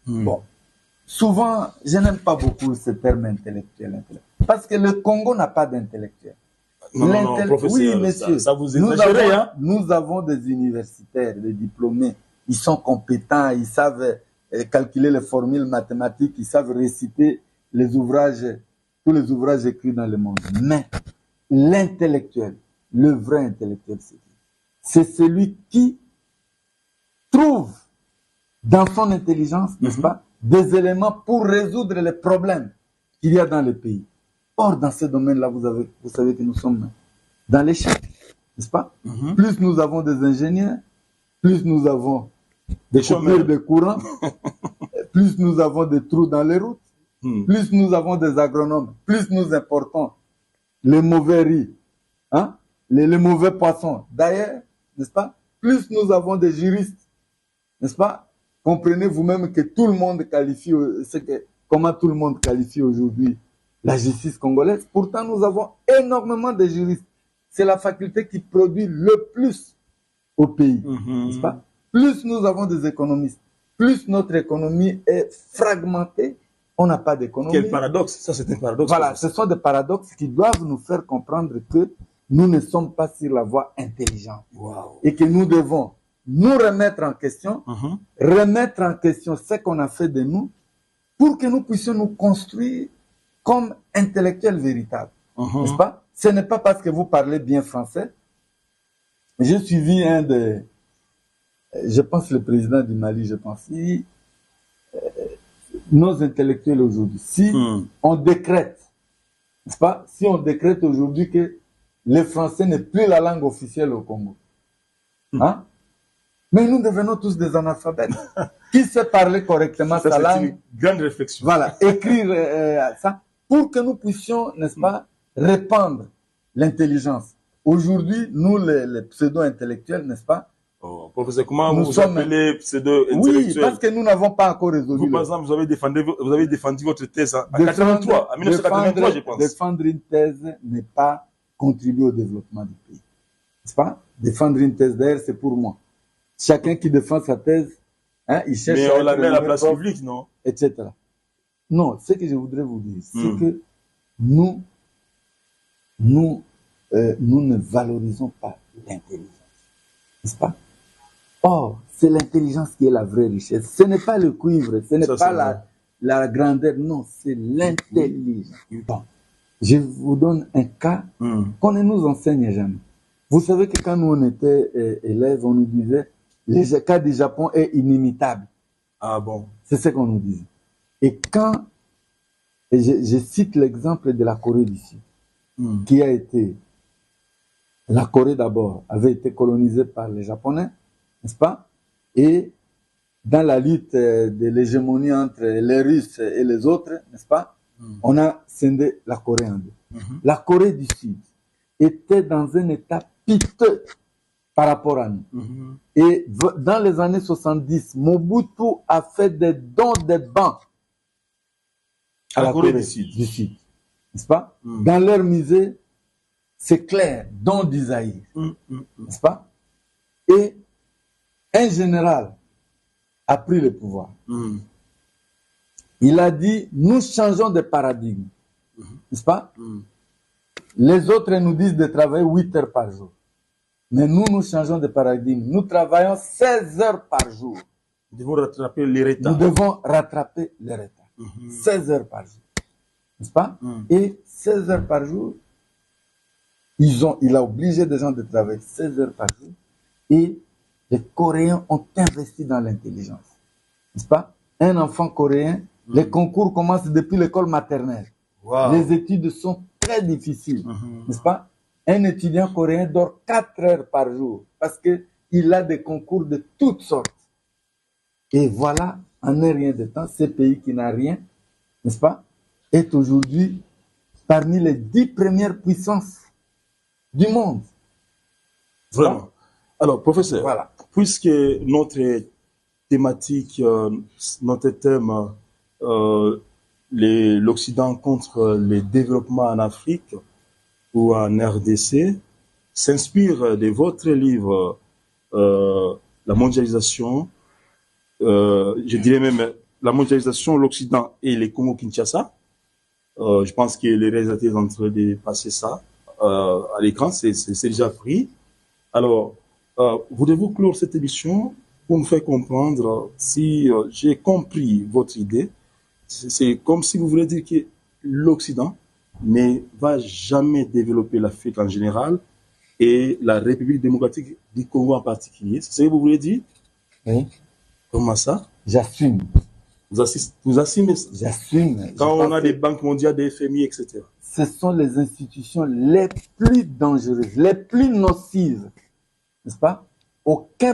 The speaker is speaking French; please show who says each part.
Speaker 1: Bon, souvent, je n'aime pas beaucoup ce terme intellectuel. Parce que le Congo n'a pas d'intellectuel.
Speaker 2: Non, professeur,
Speaker 1: oui, monsieur.
Speaker 2: Ça vous exagérez, hein?
Speaker 1: Nous avons des universitaires, des diplômés. Ils sont compétents, ils savent calculer les formules mathématiques, ils savent réciter les ouvrages, tous les ouvrages écrits dans le monde. Mais l'intellectuel, le vrai intellectuel, c'est celui qui trouve dans son intelligence, n'est-ce pas, des éléments pour résoudre les problèmes qu'il y a dans le pays. Or, dans ce domaine-là, vous savez que nous sommes dans l'échec, n'est-ce pas? Plus nous avons des ingénieurs, plus nous avons des coupures de courant, plus nous avons des trous dans les routes, plus nous avons des agronomes, plus nous importons les mauvais riz, hein, les mauvais poissons. D'ailleurs, n'est-ce pas? Plus nous avons des juristes, n'est-ce pas? Comprenez vous-même que tout le monde qualifie, comment tout le monde qualifie aujourd'hui la justice congolaise. Pourtant, nous avons énormément de juristes. C'est la faculté qui produit le plus au pays, n'est-ce pas? Plus nous avons des économistes, plus notre économie est fragmentée, on n'a pas d'économie.
Speaker 2: Quel paradoxe, ça c'est un paradoxe.
Speaker 1: Voilà, ce sont des paradoxes qui doivent nous faire comprendre que nous ne sommes pas sur la voie intelligente.
Speaker 2: Wow.
Speaker 1: Et que nous devons nous remettre en question, remettre en question ce qu'on a fait de nous, pour que nous puissions nous construire comme intellectuels véritables. N'est-ce pas? Ce n'est pas parce que vous parlez bien français. J'ai suivi je pense le président du Mali, je pense. Nos intellectuels aujourd'hui, si on décrète, n'est-ce pas? Si on décrète aujourd'hui que le français n'est plus la langue officielle au Congo, hein? Mais nous devenons tous des analphabètes. Qui sait parler correctement sa langue?
Speaker 2: C'est une grande réflexion.
Speaker 1: Voilà, écrire ça, pour que nous puissions, n'est-ce pas, répandre l'intelligence. Aujourd'hui, nous, les pseudo-intellectuels, n'est-ce pas?
Speaker 2: Oh, professeur, comment vous appelez pseudo-intellectuels?
Speaker 1: Oui, parce que nous n'avons pas encore résolu.
Speaker 2: Vous, par exemple, vous avez défendu votre thèse en 1983, je pense.
Speaker 1: Défendre une thèse n'est pas contribuer au développement du pays. N'est-ce pas? Défendre une thèse, d'ailleurs, c'est pour moi. Chacun qui défend sa thèse, hein, il cherche
Speaker 2: mais on la met à la place publique, non?
Speaker 1: Etc. Non, ce que je voudrais vous dire, c'est que nous ne valorisons pas l'intelligence. N'est-ce pas? Or, c'est l'intelligence qui est la vraie richesse. Ce n'est pas le cuivre, ce n'est pas la grandeur, non, c'est l'intelligence. Bon, je vous donne un cas qu'on ne nous enseigne jamais. Vous savez que quand nous on était élèves, on nous disait le cas du Japon est inimitable.
Speaker 2: Ah bon?
Speaker 1: C'est ce qu'on nous disait. Et quand je cite l'exemple de la Corée du Sud, qui a été, la Corée d'abord avait été colonisée par les Japonais, n'est-ce pas? Et dans la lutte de l'hégémonie entre les Russes et les autres, n'est-ce pas? On a scindé la Corée en deux. La Corée du Sud était dans un état piteux par rapport à nous. Et dans les années 70, Mobutu a fait des dons de bancs à la Corée du Sud. N'est-ce pas? Dans leur musée, c'est clair, dons d'Isaïe. N'est-ce pas? Et un général a pris le pouvoir. Il a dit, nous changeons de paradigme. N'est-ce pas? Les autres nous disent de travailler 8 heures par jour. Mais nous changeons de paradigme. Nous travaillons 16 heures par jour.
Speaker 2: Nous devons rattraper les retards.
Speaker 1: Nous devons rattraper les retards. 16 heures par jour. N'est-ce pas? Et 16 heures par jour, il a obligé des gens de travailler 16 heures par jour. Et les Coréens ont investi dans l'intelligence. N'est-ce pas? Un enfant coréen, les concours commencent depuis l'école maternelle.
Speaker 2: Wow.
Speaker 1: Les études sont très difficiles. N'est-ce pas? Un étudiant coréen dort 4 heures par jour parce qu'il a des concours de toutes sortes. Et voilà, en un rien de temps, ce pays qui n'a rien, n'est-ce pas, est aujourd'hui parmi les 10 premières puissances du monde.
Speaker 2: Vraiment. Alors, professeur,
Speaker 1: voilà.
Speaker 2: Puisque notre thématique, notre thème, l'Occident contre le développement en Afrique ou en RDC, s'inspire de votre livre La mondialisation, je dirais même la mondialisation, l'Occident et les Congo-Kinshasa. Je pense que les réalisateurs sont en train de passer ça à l'écran, c'est déjà pris. Alors, voulez-vous clore cette émission pour me faire comprendre si j'ai compris votre idée? C'est comme si vous voulez dire que l'Occident ne va jamais développer l'Afrique en général et la République démocratique du Congo en particulier. C'est ce que vous voulez dire?
Speaker 1: Oui.
Speaker 2: Comment ça?
Speaker 1: J'assume.
Speaker 2: Vous assumez ça?
Speaker 1: J'assume.
Speaker 2: Quand on a des banques mondiales, des FMI, etc.
Speaker 1: Ce sont les institutions les plus dangereuses, les plus nocives, n'est-ce pas? Aucun